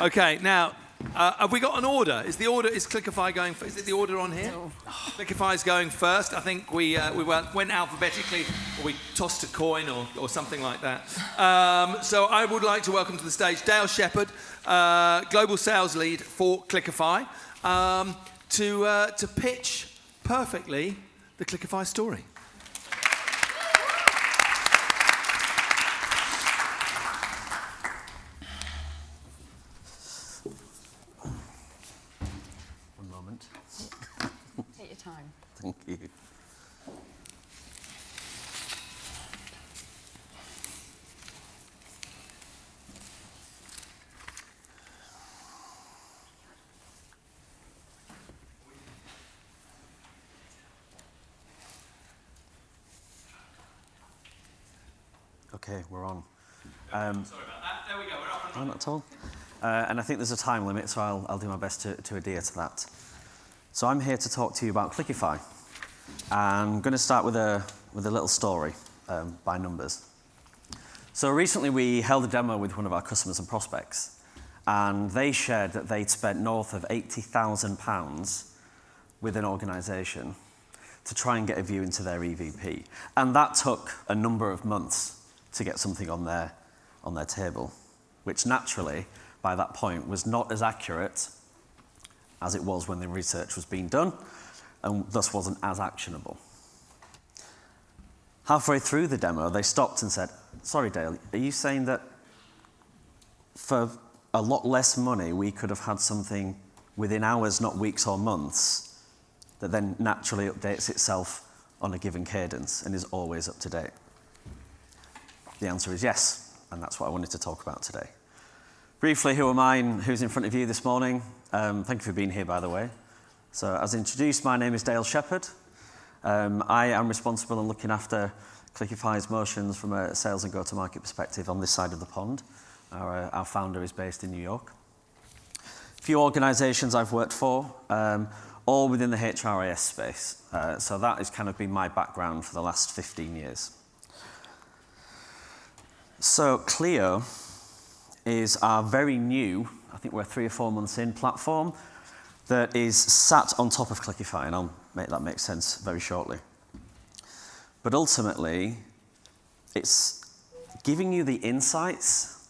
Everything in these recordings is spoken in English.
Okay, now, have we got an order? Is Clickify going, is it the order on here? No. Clickify's going first. I think we went alphabetically, or we tossed a coin or something like that. So I would like to welcome to the stage Dale Shepherd, Global Sales Lead for Clickify, to pitch perfectly the Clickify story. Take your time. Thank you. Okay, we're on. Sorry about that. There we go. We're off and running. Not at all. And I think there's a time limit, so I'll do my best to adhere to that. So I'm here to talk to you about Clickify. I'm going to start with a little story by numbers. So recently we held a demo with one of our customers and prospects, and they shared that they'd spent north of £80,000 with an organisation to try and get a view into their EVP. And that took a number of months to get something on their table, which naturally, by that point, was not as accurate as it was when the research was being done, and thus wasn't as actionable. Halfway through the demo, they stopped and said, "Sorry, Dale, are you saying that for a lot less money, we could have had something within hours, not weeks or months, that then naturally updates itself on a given cadence and is always up to date?" The answer is yes, and that's what I wanted to talk about today. Briefly, who am I and who's in front of you this morning? Thank you for being here, by the way. So, as introduced, my name is Dale Shepherd. I am responsible and looking after Clickify's motions from a sales and go-to-market perspective on this side of the pond. Our founder is based in New York. A few organisations I've worked for, all within the HRIS space. So that has kind of been my background for the last 15 years. So Clio is our very new, I think we're 3 or 4 months in, platform that is sat on top of Clickify, and I'll make that make sense very shortly. But ultimately, it's giving you the insights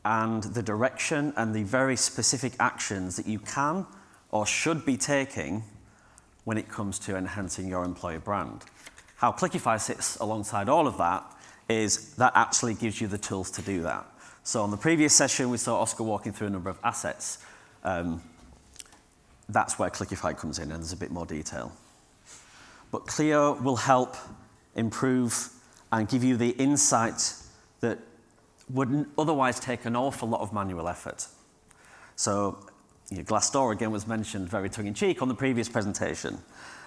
and the direction and the very specific actions that you can or should be taking when it comes to enhancing your employer brand. How Clickify sits alongside all of that is that actually gives you the tools to do that. So on the previous session, we saw Oscar walking through a number of assets. That's where Clickify comes in, and there's a bit more detail. But Clio will help improve and give you the insight that wouldn't otherwise take an awful lot of manual effort. So Glassdoor, again, was mentioned very tongue-in-cheek on the previous presentation.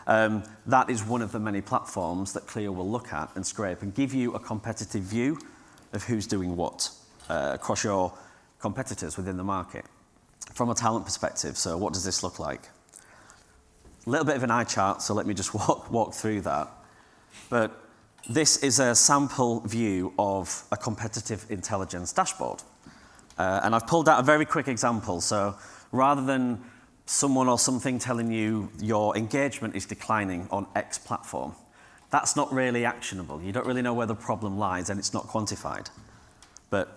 That is one of the many platforms that Clio will look at and scrape and give you a competitive view of who's doing what across your competitors within the market from a talent perspective. So what does this look like? A little bit of an eye chart, so let me just walk through that. But this is a sample view of a competitive intelligence dashboard. And I've pulled out a very quick example. So rather than someone or something telling you your engagement is declining on X platform, that's not really actionable. You don't really know where the problem lies, and it's not quantified. But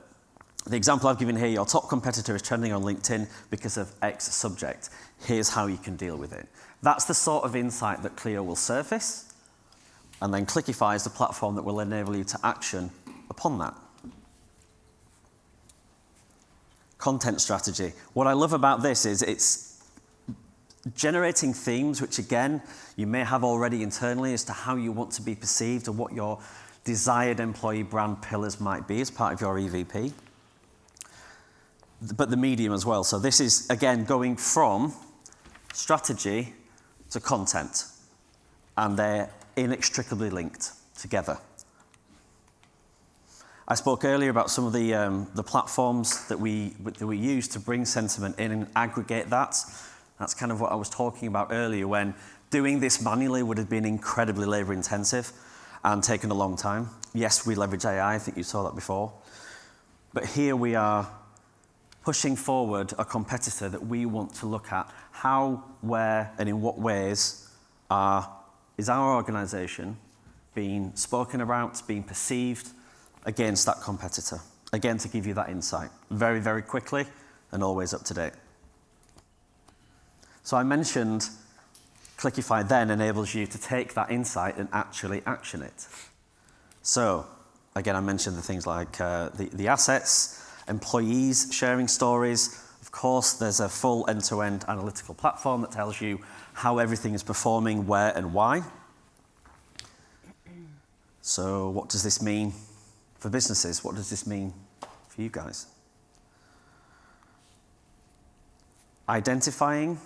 the example I've given here, your top competitor is trending on LinkedIn because of X subject. Here's how you can deal with it. That's the sort of insight that Clio will surface, and then Clickify is the platform that will enable you to action upon that. Content strategy. What I love about this is it's generating themes, which again, you may have already internally as to how you want to be perceived and what your desired employee brand pillars might be as part of your EVP. But the medium as well. So this is, again, going from strategy to content, and they're inextricably linked together. I spoke earlier about some of the platforms that we use to bring sentiment in and aggregate that. That's kind of what I was talking about earlier, when doing this manually would have been incredibly labor intensive and taken a long time. Yes, we leverage AI, I think you saw that before. But here we are pushing forward a competitor that we want to look at how, where, and in what ways is our organisation being spoken about, being perceived against that competitor. Again, to give you that insight very, very quickly and always up to date. So I mentioned Clickify then enables you to take that insight and actually action it. So, again, I mentioned the things like the assets, employees sharing stories. Of course, there's a full end-to-end analytical platform that tells you how everything is performing, where and why. So what does this mean for businesses? What does this mean for you guys? Identifying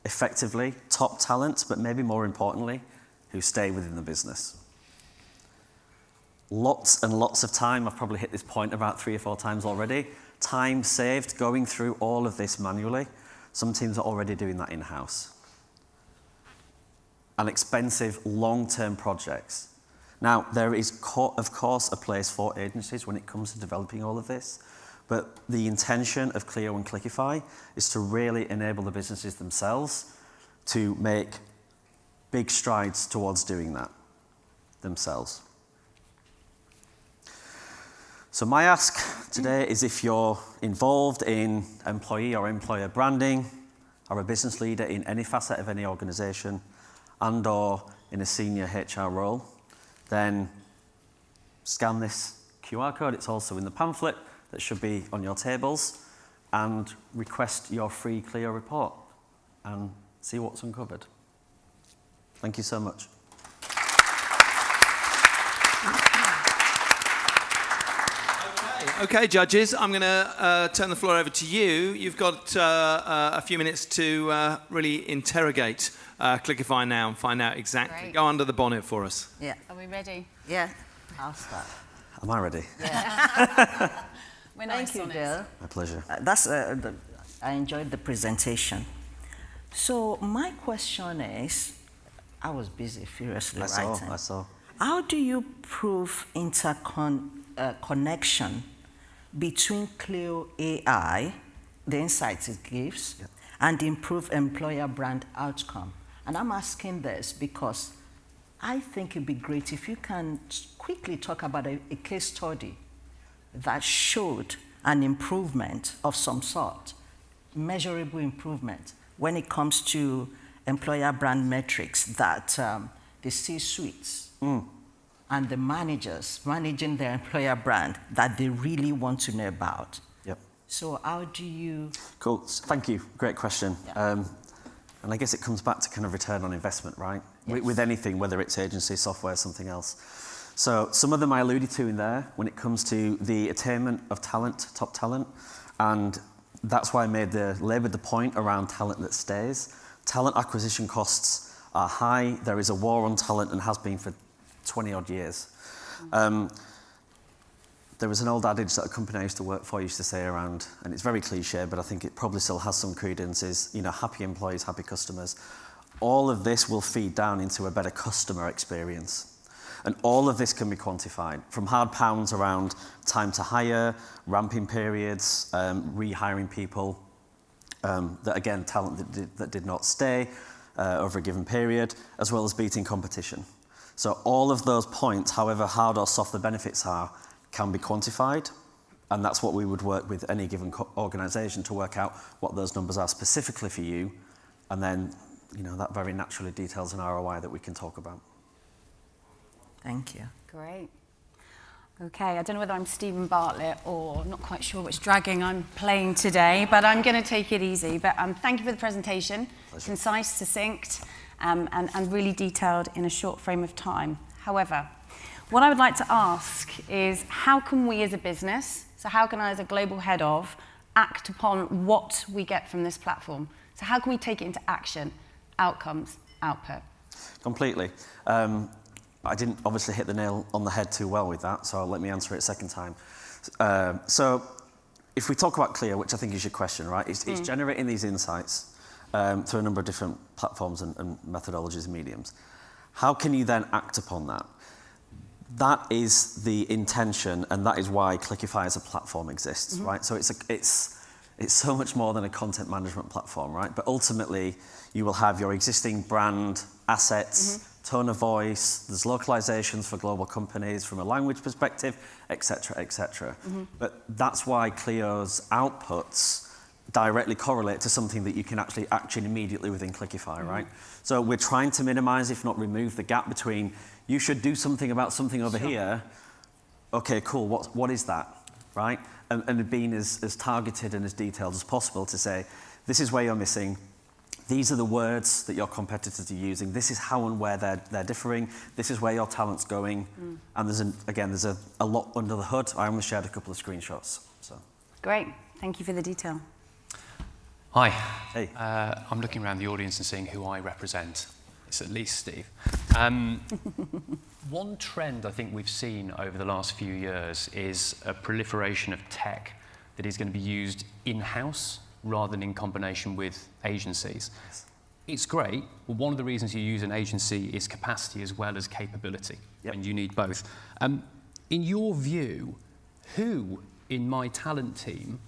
effectively top talent, but maybe more importantly, who stay within the business. Lots and lots of time. I've probably hit this point about 3 or 4 times already. Time saved going through all of this manually. Some teams are already doing that in-house. And expensive long-term projects. Now, there is, of course, a place for agencies when it comes to developing all of this, but the intention of Clio and Clickify is to really enable the businesses themselves to make big strides towards doing that themselves. So my ask today is if you're involved in employee or employer branding, or a business leader in any facet of any organisation, and/or in a senior HR role, then scan this QR code. It's also in the pamphlet that should be on your tables, and request your free Clio report and see what's uncovered. Thank you so much. Okay, judges, I'm going to turn the floor over to you. You've got a few minutes to really interrogate Clickify now and find out exactly. Great. Go under the bonnet for us. Yeah. Are we ready? Yeah. I'll start. Am I ready? We're nice Thank you, on it. Dale. My pleasure. I enjoyed the presentation. So my question is, I was busy furiously writing. I saw. How do you prove connection between Clio AI, the insights it gives, and improve employer brand outcome? And I'm asking this because I think it'd be great if you can quickly talk about a case study that showed an improvement of some sort, measurable improvement, when it comes to employer brand metrics that the C-suites and the managers managing their employer brand that they really want to know about. Yep. So how do you... Cool. Thank you. Great question. Yeah. And I guess it comes back to kind of return on investment, right? Yes. With anything, whether it's agency, software, something else. So some of them I alluded to in there when it comes to the attainment of talent, top talent. And that's why I laboured the point around talent that stays. Talent acquisition costs are high. There is a war on talent and has been for 20 odd years. There was an old adage that a company I used to work for used to say around, and it's very cliche, but I think it probably still has some credence, is, you know, happy employees, happy customers. All of this will feed down into a better customer experience. And all of this can be quantified, from hard pounds around time to hire, ramping periods, rehiring people, that again, talent that did not stay over a given period, as well as beating competition. So all of those points, however hard or soft the benefits are, can be quantified, and that's what we would work with any given organisation to work out what those numbers are specifically for you, and then, you know, that very naturally details an ROI that we can talk about. Thank you. Great. Okay, I don't know whether I'm Stephen Bartlett or not quite sure which dragging I'm playing today, but I'm going to take it easy. But thank you for the presentation. Pleasure. Concise, succinct, and really detailed in a short frame of time. However, what I would like to ask is, how can we as a business, so how can I as a global head of, act upon what we get from this platform? So how can we take it into action, outcomes, output? Completely. I didn't obviously hit the nail on the head too well with that, so let me answer it a second time. So if we talk about Clio, which I think is your question, right? It's generating these insights through a number of different platforms and methodologies and mediums. How can you then act upon that? That is the intention, and that is why Clickify as a platform exists, right? So It's so much more than a content management platform, right? But ultimately, you will have your existing brand assets, tone of voice, there's localizations for global companies from a language perspective, et cetera, et cetera. But that's why Clio's outputs directly correlate to something that you can actually action immediately within Clickify, right? So we're trying to minimize, if not remove, the gap between you should do something about something over here. Okay, cool, what is that, right? And being as targeted and as detailed as possible to say, this is where you're missing, these are the words that your competitors are using, this is how and where they're differing, this is where your talent's going, and there's a lot under the hood. I only shared a couple of screenshots. So. Great, thank you for the detail. Hi. Hey. I'm looking around the audience and seeing who I represent. It's at least Steve. One trend I think we've seen over the last few years is a proliferation of tech that is going to be used in-house rather than in combination with agencies. It's great, but one of the reasons you use an agency is capacity as well as capability, and you need both. In your view, who in my talent team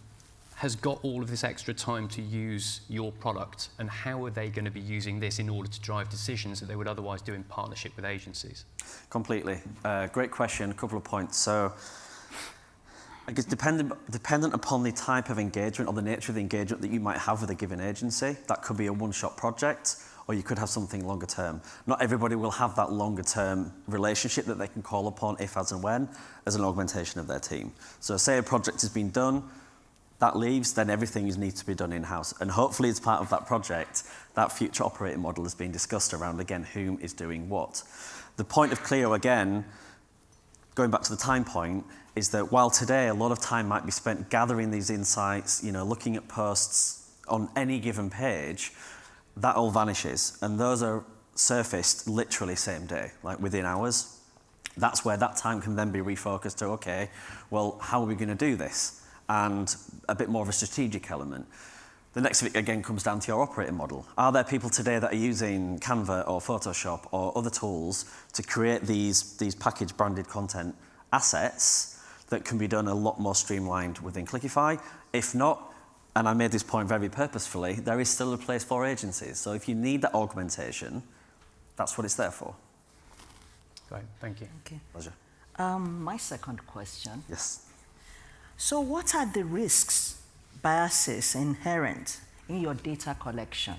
has got all of this extra time to use your product, and how are they going to be using this in order to drive decisions that they would otherwise do in partnership with agencies? Completely. Great question, a couple of points. So I guess dependent upon the type of engagement or the nature of the engagement that you might have with a given agency, that could be a one-shot project, or you could have something longer term. Not everybody will have that longer term relationship that they can call upon if, as and when, as an augmentation of their team. So say a project has been done, that leaves, then everything needs to be done in-house. And hopefully as part of that project, that future operating model has been discussed around, again, whom is doing what. The point of Clio, again, going back to the time point, is that while today a lot of time might be spent gathering these insights, looking at posts on any given page, that all vanishes. And those are surfaced literally same day, like within hours. That's where that time can then be refocused to, okay, well, how are we going to do this? And a bit more of a strategic element. The next bit, again, comes down to your operating model. Are there people today that are using Canva or Photoshop or other tools to create these packaged branded content assets that can be done a lot more streamlined within Clickify? If not, and I made this point very purposefully, there is still a place for agencies. So if you need that augmentation, that's what it's there for. Great, thank you. Okay. Pleasure. My second question. Yes. So what are the risks, biases inherent in your data collection?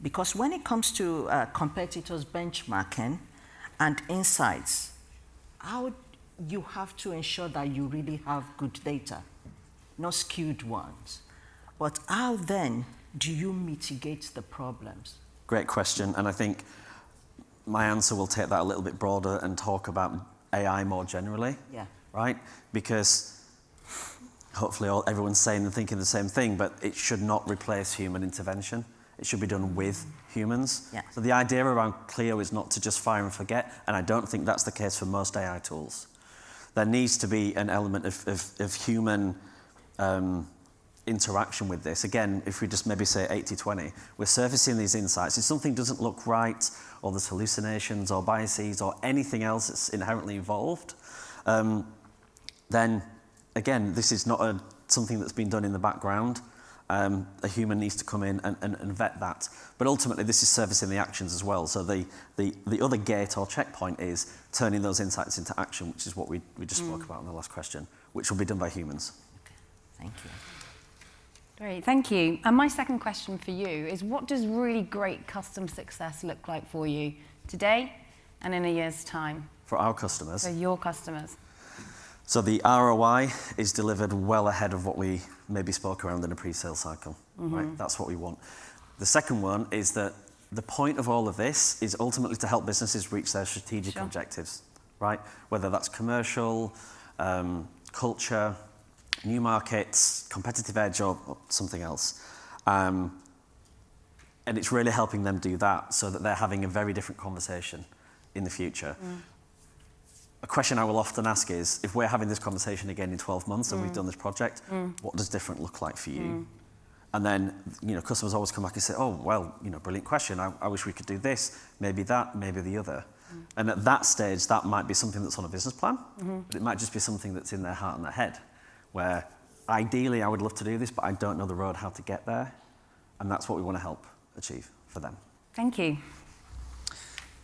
Because when it comes to competitors benchmarking and insights, how you have to ensure that you really have good data, not skewed ones. But how then do you mitigate the problems? Great question, and I think my answer will take that a little bit broader and talk about AI more generally. Yeah. Right? Because hopefully everyone's saying and thinking the same thing, but it should not replace human intervention. It should be done with humans. Yeah. So the idea around Clio is not to just fire and forget, and I don't think that's the case for most AI tools. There needs to be an element of human interaction with this. Again, if we just maybe say 80-20, we're surfacing these insights. If something doesn't look right, or there's hallucinations or biases or anything else that's inherently involved, then again, this is not something that's been done in the background. A human needs to come in and vet that. But ultimately, this is servicing the actions as well. So the other gate or checkpoint is turning those insights into action, which is what we just spoke about in the last question, which will be done by humans. Okay. Thank you. Great, thank you. And my second question for you is, what does really great custom success look like for you today and in a year's time? For our customers. For your customers. So the ROI is delivered well ahead of what we maybe spoke around in a pre-sale cycle, right? That's what we want. The second one is that the point of all of this is ultimately to help businesses reach their strategic objectives, right? Whether that's commercial, culture, new markets, competitive edge, or something else. And it's really helping them do that so that they're having a very different conversation in the future. A question I will often ask is, if we're having this conversation again in 12 months and we've done this project, what does different look like for you? And then, customers always come back and say, oh, well, brilliant question. I wish we could do this, maybe that, maybe the other. And at that stage, that might be something that's on a business plan, but it might just be something that's in their heart and their head, where ideally, I would love to do this, but I don't know the road how to get there. And that's what we want to help achieve for them. Thank you.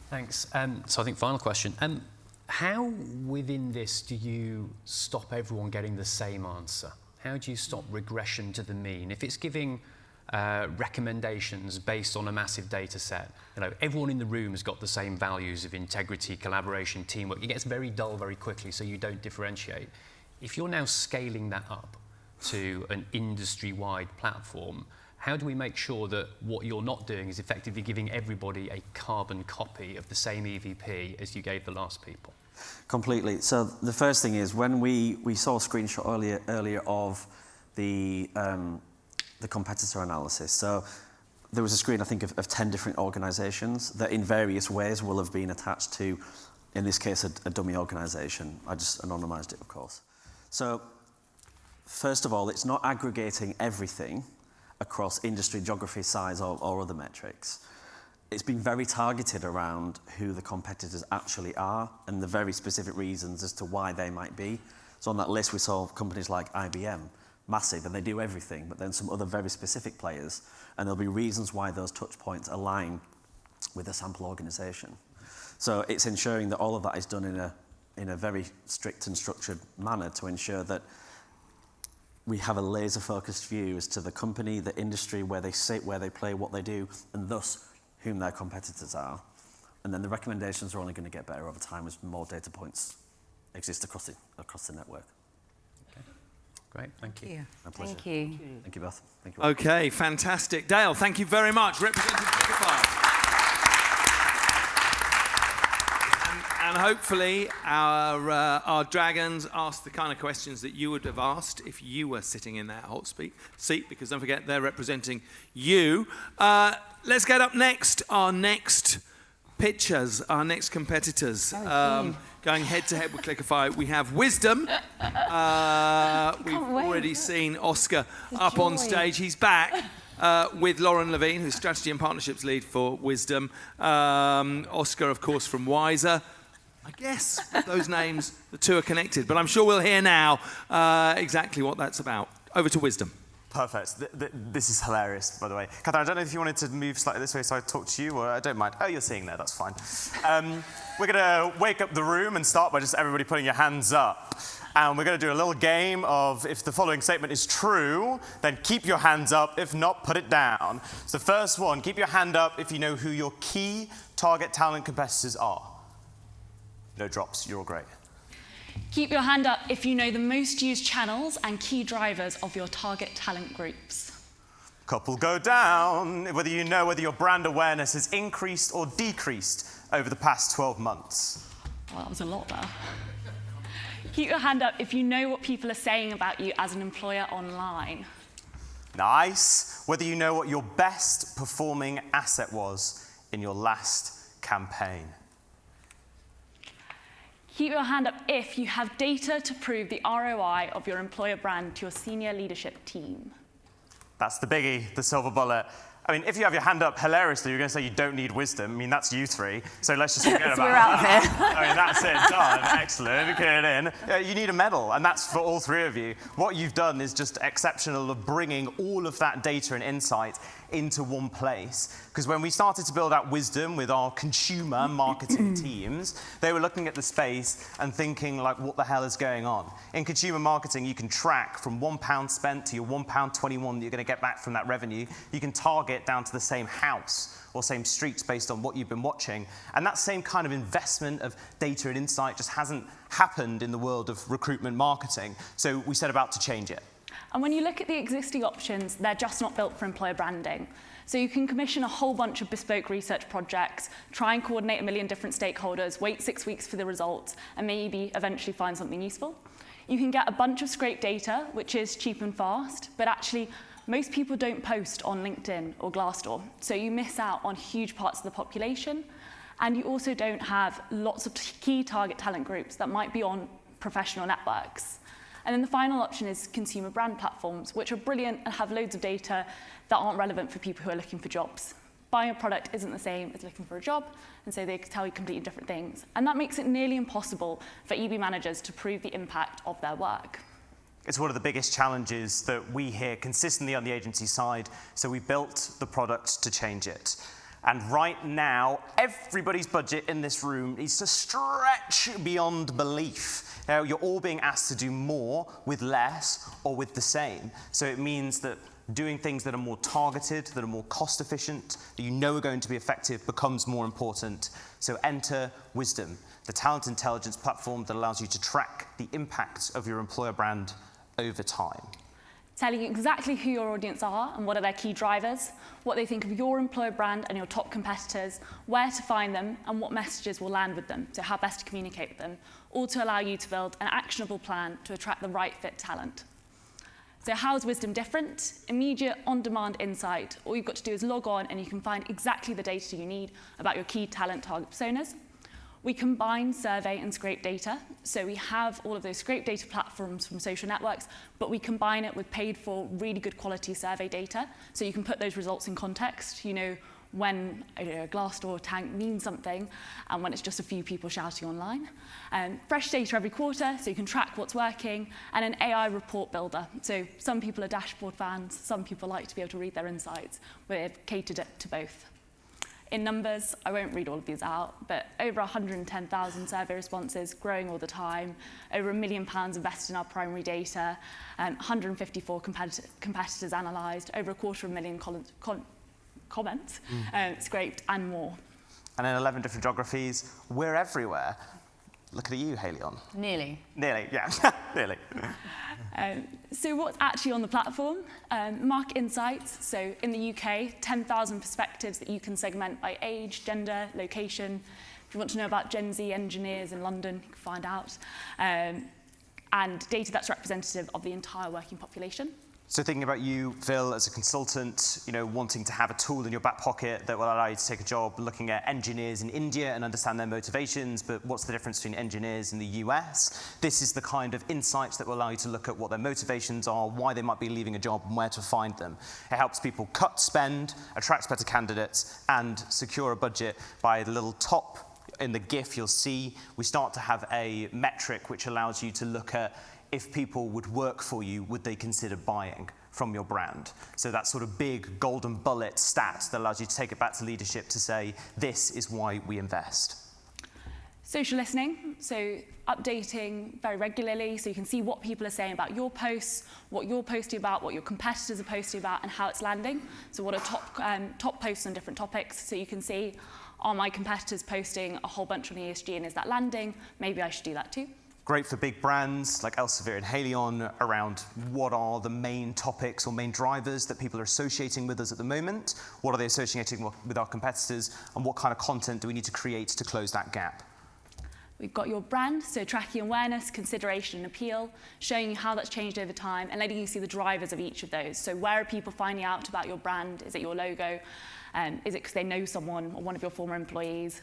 Thanks. So I think final question. How within this do you stop everyone getting the same answer? How do you stop regression to the mean? If it's giving recommendations based on a massive data set, everyone in the room has got the same values of integrity, collaboration, teamwork. It gets very dull very quickly, so you don't differentiate. If you're now scaling that up to an industry-wide platform, how do we make sure that what you're not doing is effectively giving everybody a carbon copy of the same EVP as you gave the last people? Completely. So the first thing is, when we saw a screenshot earlier of the competitor analysis. So there was a screen, I think, of 10 different organizations that in various ways will have been attached to, in this case, a dummy organization. I just anonymized it, of course. So first of all, it's not aggregating everything across industry, geography, size, or other metrics. It's been very targeted around who the competitors actually are and the very specific reasons as to why they might be. So on that list, we saw companies like IBM, massive, and they do everything, but then some other very specific players, and there'll be reasons why those touch points align with a sample organization. So it's ensuring that all of that is done in a very strict and structured manner to ensure that we have a laser-focused view as to the company, the industry, where they sit, where they play, what they do, and thus whom their competitors are. And then the recommendations are only going to get better over time as more data points exist across the network. Okay. Great, thank you. Yeah. My pleasure. Thank you. Thank you both. Thank you. Okay, fantastic. Dale, thank you very much, representing Clickifier. And hopefully our dragons asked the kind of questions that you would have asked if you were sitting in that hot seat, because don't forget, they're representing you. Let's get up next, our next pitchers, our next competitors. Going head-to-head with Clickifier, we have Wisdom. We've already seen Oscar up on stage. He's back. With Lauren Levine, who's Strategy and Partnerships Lead for Wisdom. Oscar, of course, from Wiser. I guess those names, the two are connected, but I'm sure we'll hear now exactly what that's about. Over to Wisdom. Perfect. This is hilarious, by the way. Catherine, I don't know if you wanted to move slightly this way so I talk to you, or I don't mind. Oh, you're seeing there, that's fine. We're going to wake up the room and start by just everybody putting your hands up. And we're going to do a little game of, if the following statement is true, then keep your hands up. If not, put it down. So the first one, keep your hand up if you know who your key target talent competitors are. No drops, you're all great. Keep your hand up if you know the most used channels and key drivers of your target talent groups. Couple go down, whether you know whether your brand awareness has increased or decreased over the past 12 months. Well, that was a lot there. Keep your hand up if you know what people are saying about you as an employer online. Nice. Whether you know what your best performing asset was in your last campaign. Keep your hand up if you have data to prove the ROI of your employer brand to your senior leadership team. That's the biggie, the silver bullet. I mean, if you have your hand up hilariously, you're going to say you don't need wisdom. I mean, that's you three. So let's just forget about we're out of that. here. I mean, that's it, done. Excellent, get it in. You need a medal, and that's for all three of you. What you've done is just exceptional of bringing all of that data and insight into one place. Because when we started to build out Wisdom with our consumer marketing teams, they were looking at the space and thinking, like, what the hell is going on? In consumer marketing, you can track from £1 spent to your £1.21 that you're going to get back from that revenue. You can target down to the same house or same streets based on what you've been watching. And that same kind of investment of data and insight just hasn't happened in the world of recruitment marketing. So we set about to change it. And when you look at the existing options, they're just not built for employer branding. So you can commission a whole bunch of bespoke research projects, try and coordinate 1 million different stakeholders, wait 6 weeks for the results, and maybe eventually find something useful. You can get a bunch of scraped data, which is cheap and fast, but actually most people don't post on LinkedIn or Glassdoor. So you miss out on huge parts of the population, and you also don't have lots of key target talent groups that might be on professional networks. And then the final option is consumer brand platforms, which are brilliant and have loads of data that aren't relevant for people who are looking for jobs. Buying a product isn't the same as looking for a job, and so they tell you completely different things. And that makes it nearly impossible for EB managers to prove the impact of their work. It's one of the biggest challenges that we hear consistently on the agency side, so we built the product to change it. And right now, everybody's budget in this room needs to stretch beyond belief. Now, you're all being asked to do more with less or with the same. So it means that doing things that are more targeted, that are more cost efficient, that you know are going to be effective becomes more important. So enter Wisdom, the talent intelligence platform that allows you to track the impact of your employer brand over time. Telling you exactly who your audience are and what are their key drivers, what they think of your employer brand and your top competitors, where to find them, and what messages will land with them, so how best to communicate with them, all to allow you to build an actionable plan to attract the right fit talent. So how is Wisdom different? Immediate on-demand insight. All you've got to do is log on and you can find exactly the data you need about your key talent target personas. We combine survey and scrape data. So we have all of those scrape data platforms from social networks, but we combine it with paid for really good quality survey data. So you can put those results in context. You know when a Glassdoor tank means something and when it's just a few people shouting online. Fresh data every quarter, so you can track what's working, and an AI report builder. So some people are dashboard fans, some people like to be able to read their insights. We've catered it to both. In numbers, I won't read all of these out, but over 110,000 survey responses, growing all the time, over £1 million invested in our primary data, 154 competitors analysed, over 250,000 comments scraped, and more. And in 11 different geographies, we're everywhere. Looking at you, Halion. Nearly. Nearly, yeah, nearly. So what's actually on the platform? Market insights. So in the UK, 10,000 perspectives that you can segment by age, gender, location. If you want to know about Gen Z engineers in London, you can find out. And data that's representative of the entire working population. So thinking about you, Phil, as a consultant, wanting to have a tool in your back pocket that will allow you to take a job looking at engineers in India and understand their motivations, but what's the difference between engineers in the US? This is the kind of insights that will allow you to look at what their motivations are, why they might be leaving a job, and where to find them. It helps people cut spend, attracts better candidates, and secure a budget. By the little top in the GIF, you'll see we start to have a metric which allows you to look at if people would work for you, would they consider buying from your brand? So that sort of big golden bullet stat that allows you to take it back to leadership to say, this is why we invest. Social listening, so updating very regularly so you can see what people are saying about your posts, what you're posting about, what your competitors are posting about, and how it's landing. So what are top posts on different topics, so you can see, are my competitors posting a whole bunch on ESG and is that landing? Maybe I should do that too. Great for big brands like Elsevier and Halion around what are the main topics or main drivers that people are associating with us at the moment, what are they associating with our competitors, and what kind of content do we need to create to close that gap. We've got your brand, so tracking awareness, consideration, and appeal, showing you how that's changed over time, and letting you see the drivers of each of those. So where are people finding out about your brand? Is it your logo? Is it because they know someone or one of your former employees,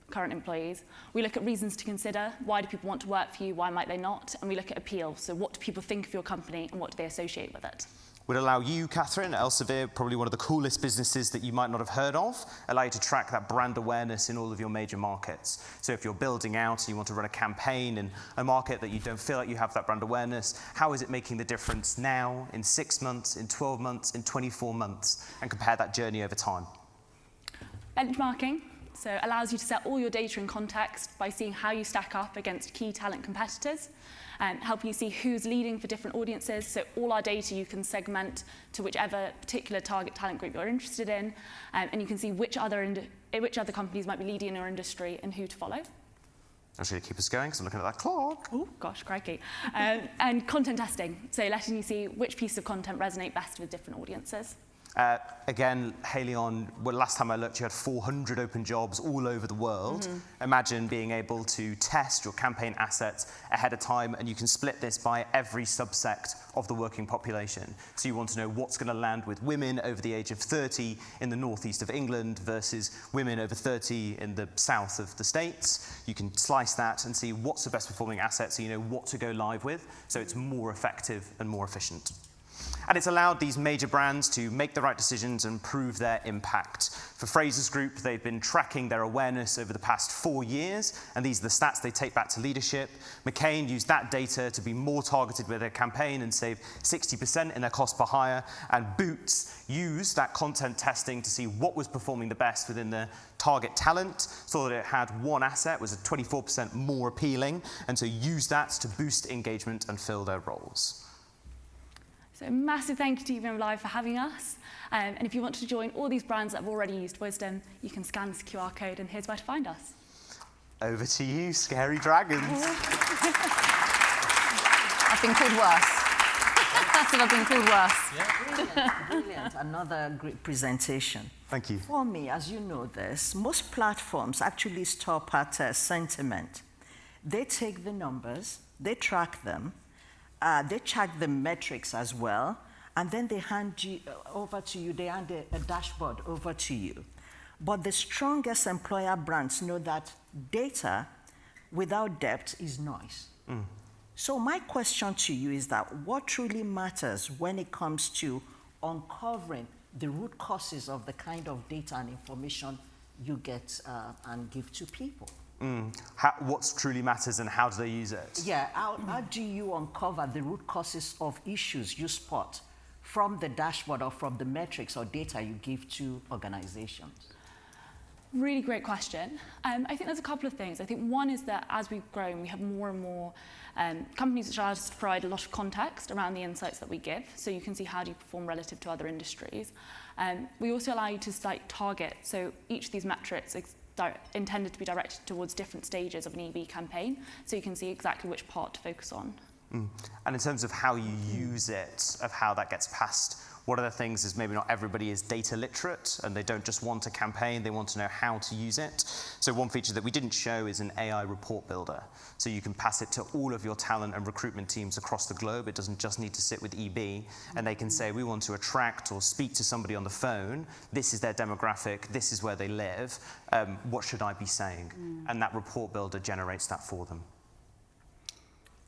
current employees? We look at reasons to consider. Why do people want to work for you? Why might they not? And we look at appeal. So what do people think of your company and what do they associate with it? Would allow you, Catherine, Elsevier, probably one of the coolest businesses that you might not have heard of, allow you to track that brand awareness in all of your major markets. So if you're building out and you want to run a campaign in a market that you don't feel like you have that brand awareness, how is it making the difference now, in 6 months, in 12 months, in 24 months, and compare that journey over time? Benchmarking. So it allows you to set all your data in context by seeing how you stack up against key talent competitors, and help you see who's leading for different audiences. So all our data you can segment to whichever particular target talent group you're interested in, and you can see which other companies might be leading in your industry and who to follow. That's really keep us going because I'm looking at that clock. Oh gosh, crikey. And content testing, so letting you see which pieces of content resonate best with different audiences. Again, Halion, well, last time I looked, you had 400 open jobs all over the world. Mm-hmm. Imagine being able to test your campaign assets ahead of time, and you can split this by every subsect of the working population. So you want to know what's going to land with women over the age of 30 in the northeast of England versus women over 30 in the south of the States. You can slice that and see what's the best performing asset so you know what to go live with, so it's more effective and more efficient. And it's allowed these major brands to make the right decisions and prove their impact. For Fraser's Group, they've been tracking their awareness over the past 4 years, and these are the stats they take back to leadership. McCain used that data to be more targeted with their campaign and save 60% in their cost per hire. And Boots used that content testing to see what was performing the best within the target talent, saw that it had one asset, was 24% more appealing, and so used that to boost engagement and fill their roles. So a massive thank you to EVM Live for having us. And if you want to join all these brands that have already used Wisdom, you can scan this QR code and here's where to find us. Over to you, scary dragons. I've been called worse. That's what I've been called worse. Brilliant, brilliant. Another great presentation. Thank you. For me, as you know this, most platforms actually stop at sentiment. They take the numbers, they track them, they check the metrics as well, and then they hand you over to you, they hand a dashboard over to you. But the strongest employer brands know that data without depth is noise. So my question to you is that what truly matters when it comes to uncovering the root causes of the kind of data and information you get and give to people? What truly matters and how do they use it? Yeah, how do you uncover the root causes of issues you spot from the dashboard or from the metrics or data you give to organizations? Really great question. I think there's a couple of things. I think one is that as we've grown, we have more and more companies which allow us to provide a lot of context around the insights that we give, so you can see how do you perform relative to other industries. We also allow you to target, so each of these metrics is intended to be directed towards different stages of an EB campaign, so you can see exactly which part to focus on. And in terms of how you use it, of how that gets passed, one of the things is maybe not everybody is data literate and they don't just want a campaign, they want to know how to use it. So one feature that we didn't show is an AI report builder. So you can pass it to all of your talent and recruitment teams across the globe. It doesn't just need to sit with EB, and they can say, we want to attract or speak to somebody on the phone. This is their demographic, this is where they live. What should I be saying? And that report builder generates that for them.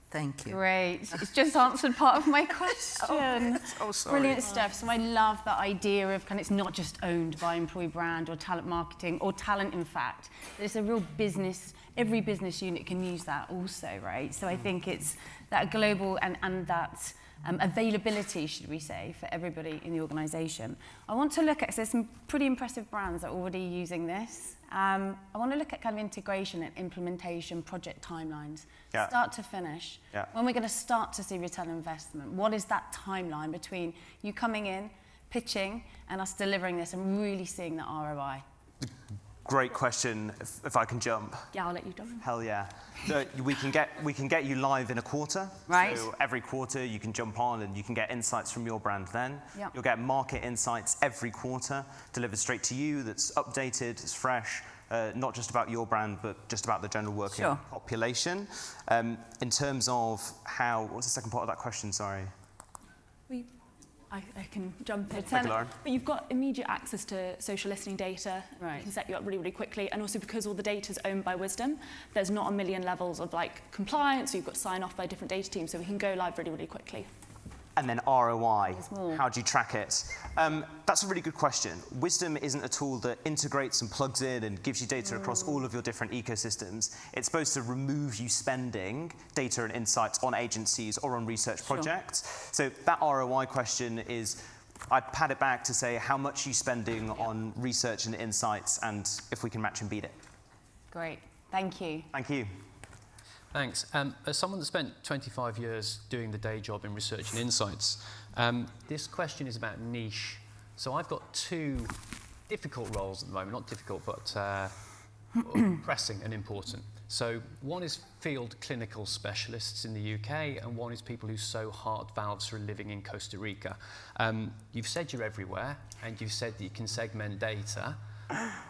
Thank you. Great. It's just answered part of my question. Oh, sorry. Brilliant stuff. So I love that idea of it's not just owned by employee brand or talent marketing or talent, in fact. It's a real business. Every business unit can use that also, right? So I think it's that global and that availability, should we say, for everybody in the organisation. I want to look at, so there's some pretty impressive brands that are already using this. I want to look at kind of integration and implementation, project timelines, start to finish. When we're going to start to see return on investment, what is that timeline between you coming in, pitching, and us delivering this and really seeing that ROI? Great question, if I can jump. Yeah, I'll let you jump. Hell yeah. So we can get you live in a quarter. Right. So every quarter you can jump on and you can get insights from your brand then. Yep. You'll get market insights every quarter delivered straight to you that's updated, it's fresh, not just about your brand, but just about the general working population. In terms of how, what was the second part of that question, sorry? I can jump in. Thank you, Lauren. But you've got immediate access to social listening data. Right. We can set you up really, really quickly. And also because all the data is owned by Wisdom, there's not a million levels of compliance. So you've got sign off by different data teams. So we can go live really, really quickly. And then ROI, how do you track it? That's a really good question. Wisdom isn't a tool that integrates and plugs in and gives you data across all of your different ecosystems. It's supposed to remove you spending data and insights on agencies or on research projects. So that ROI question is, I'd pad it back to say how much are you spending on research and insights, and if we can match and beat it. Great. Thank you. Thank you. Thanks. As someone that spent 25 years doing the day job in research and insights, this question is about niche. So I've got two difficult roles at the moment, not difficult, but pressing and important. So one is field clinical specialists in the UK, and one is people who sew heart valves for a living in Costa Rica. You've said you're everywhere, and you've said that you can segment data.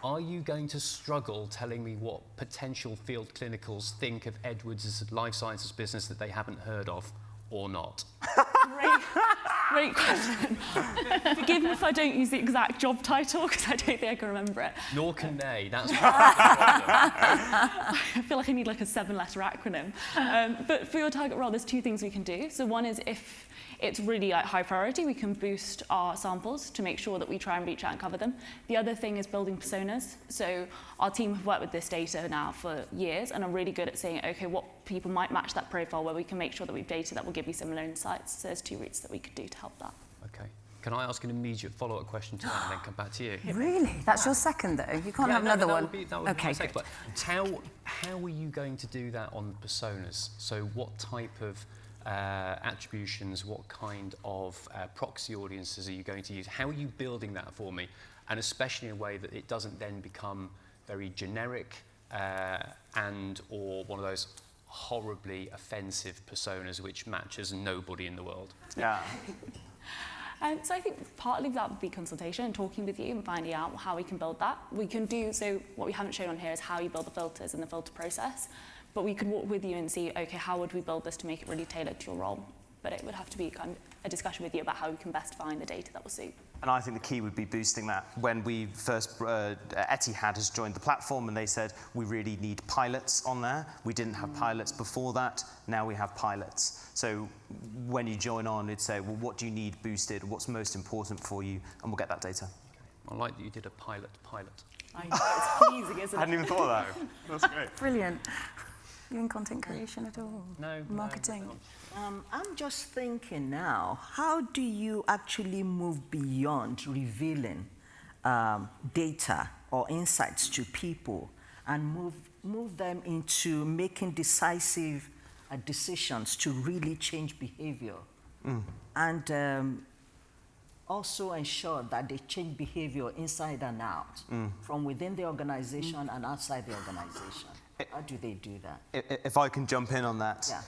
Are you going to struggle telling me what potential field clinicals think of Edwards' life sciences business that they haven't heard of, or not? Great question. Forgive me if I don't use the exact job title, because I don't think I can remember it. Nor can they. That's I feel like I need like a 7-letter acronym. But for your target role, there's 2 things we can do. So one is if it's really like high priority, we can boost our samples to make sure that we try and reach out and cover them. The other thing is building personas. So our team have worked with this data now for years and are really good at saying, okay, what people might match that profile, where we can make sure that we've data that will give you similar insights. So there's 2 routes that we could do to help that. okay. Can I ask an immediate follow-up question to that and then come back to you? Really? That's your second, though? You can't have another one? That would be my Okay, second. good. But how are you going to do that on personas? So what type of attributions, what kind of proxy audiences are you going to use? How are you building that for me? And especially in a way that it doesn't then become very generic and or one of those horribly offensive personas which matches nobody in the world. Yeah. So I think partly that would be consultation and talking with you and finding out how we can build that. We can do, so what we haven't shown on here is how you build the filters and the filter process, but we could walk with you and see, okay, how would we build this to make it really tailored to your role? But it would have to be kind of a discussion with you about how we can best find the data that will suit. And I think the key would be boosting that. When we first, Etihad has joined the platform and they said, we really need pilots on there. We didn't have pilots before that, now we have pilots. So when you join on, it'd say, well, what do you need boosted? What's most important for you? And we'll get that data. I like that you did a pilot. I know, it's teasing, isn't I hadn't it? even thought of that. That's great. Brilliant. You in content creation at all? No. Marketing? I'm just thinking now, how do you actually move beyond revealing data or insights to people and move them into making decisive decisions to really change behavior? And also ensure that they change behavior inside and out, from within the organization and outside the organization. How do they do that? If I can jump in on that. Yeah.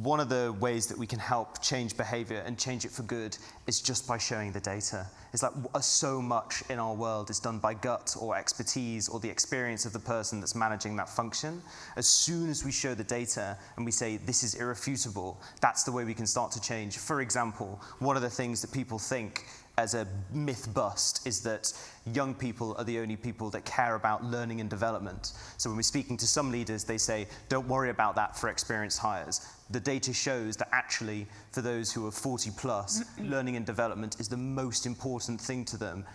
One of the ways that we can help change behavior and change it for good is just by showing the data. It's like so much in our world is done by gut or expertise or the experience of the person that's managing that function. As soon as we show the data and we say this is irrefutable, that's the way we can start to change. For example, one of the things that people think as a myth bust is that young people are the only people that care about learning and development. So when we're speaking to some leaders, they say, don't worry about that for experienced hires. The data shows that actually, for those who are 40 plus, learning and development is the most important thing to them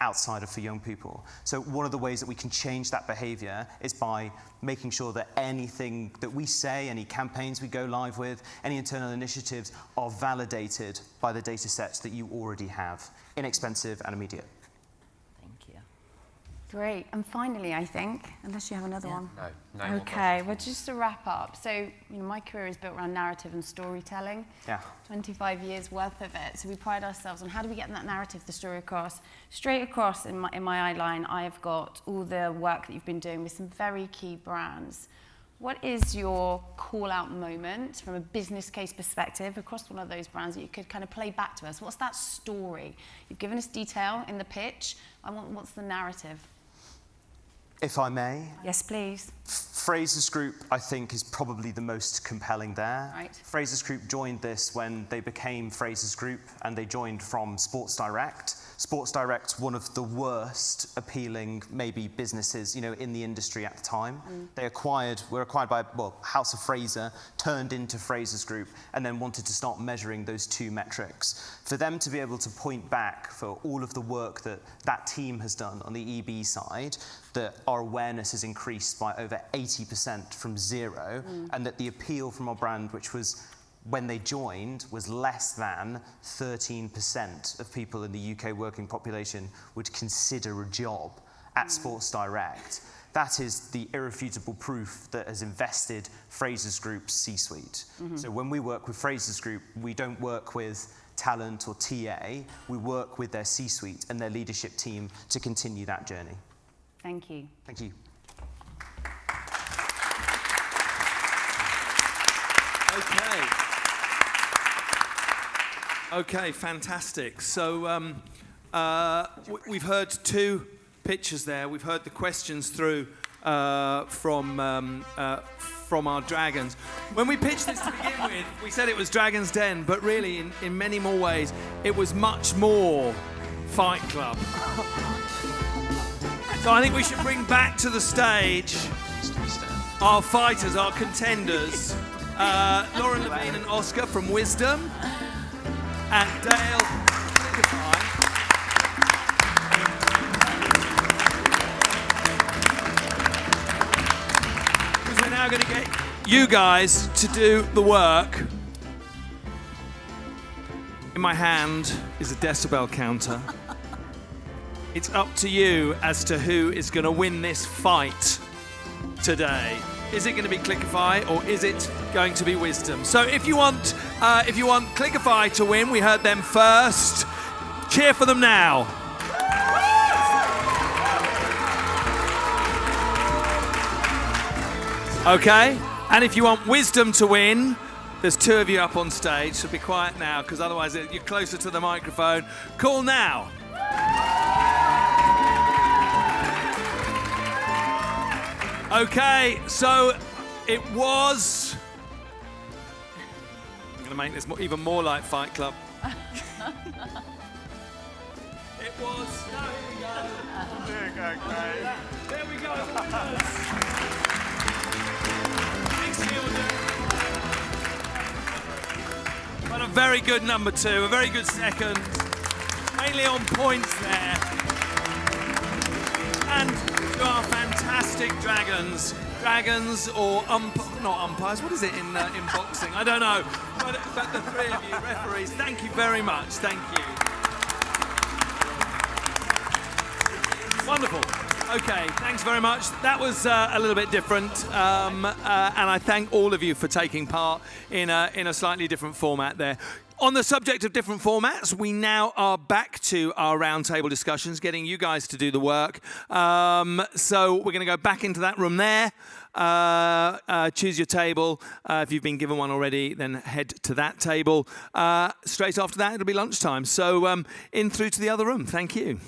outside of for young people. So one of the ways that we can change that behavior is by making sure that anything that we say, any campaigns we go live with, any internal initiatives are validated by the data sets that you already have, inexpensive and immediate. Thank you. Great. And finally, I think, unless you have another one. No more Okay, well, just to wrap up. So, my career is built around narrative and storytelling. Yeah. 25 years worth of it. So we pride ourselves on how do we get that narrative, the story across. Straight across in my eye line, I have got all the work that you've been doing with some very key brands. What is your call-out moment from a business case perspective across one of those brands that you could kind of play back to us? What's that story? You've given us detail in the pitch. What's the narrative? If I may. Yes, please. Frasers Group, I think, is probably the most compelling there. Right. Frasers Group joined this when they became Frasers Group, and they joined from Sports Direct. Sports Direct's one of the worst appealing, maybe, businesses, in the industry at the time. They were acquired by, House of Fraser, turned into Frasers Group, and then wanted to start measuring those 2 metrics. For them to be able to point back for all of the work that that team has done on the EB side, that our awareness has increased by over 80% from 0, and that the appeal from our brand, which was, when they joined, was less than 13% of people in the UK working population would consider a job at Sports Direct. That is the irrefutable proof that has invested Frasers Group's C-suite. So when we work with Frasers Group, we don't work with talent or TA, we work with their C-suite and their leadership team to continue that journey. Thank you. Thank you. Okay, fantastic. So we've heard 2 pitches there. We've heard the questions through from from our dragons. When we pitched this to begin with, we said it was Dragon's Den, but really, in many more ways, it was much more Fight Club. So I think we should bring back to the stage our fighters, our contenders, Lauren Levine and Oscar from Wisdom, and Dale Clickify. Because we're now going to get you guys to do the work. In my hand is a decibel counter. It's up to you as to who is going to win this fight today. Is it going to be Clickify or is it going to be Wisdom? So if you want Clickify to win, we heard them first. Cheer for them now. Okay. And if you want Wisdom to win, there's two of you up on stage, so be quiet now, because otherwise you're closer to the microphone. Call now. Okay, so it was... I'm going to make this even more like Fight Club. It was... No, here we go. There we go. Thanks, Hilda. But a very good number two, a very good second. Mainly on points there. And to our fantastic dragons. Dragons or not umpires, what is it in boxing? I don't know. But the three of you, referees, thank you very much. Thank you. Wonderful. Okay, thanks very much. That was a little bit different, and I thank all of you for taking part in a slightly different format there. On the subject of different formats, we now are back to our roundtable discussions, getting you guys to do the work. So we're going to go back into that room there. Choose your table. If you've been given one already, then head to that table. Straight after that, it'll be lunchtime. So in through to the other room. Thank you.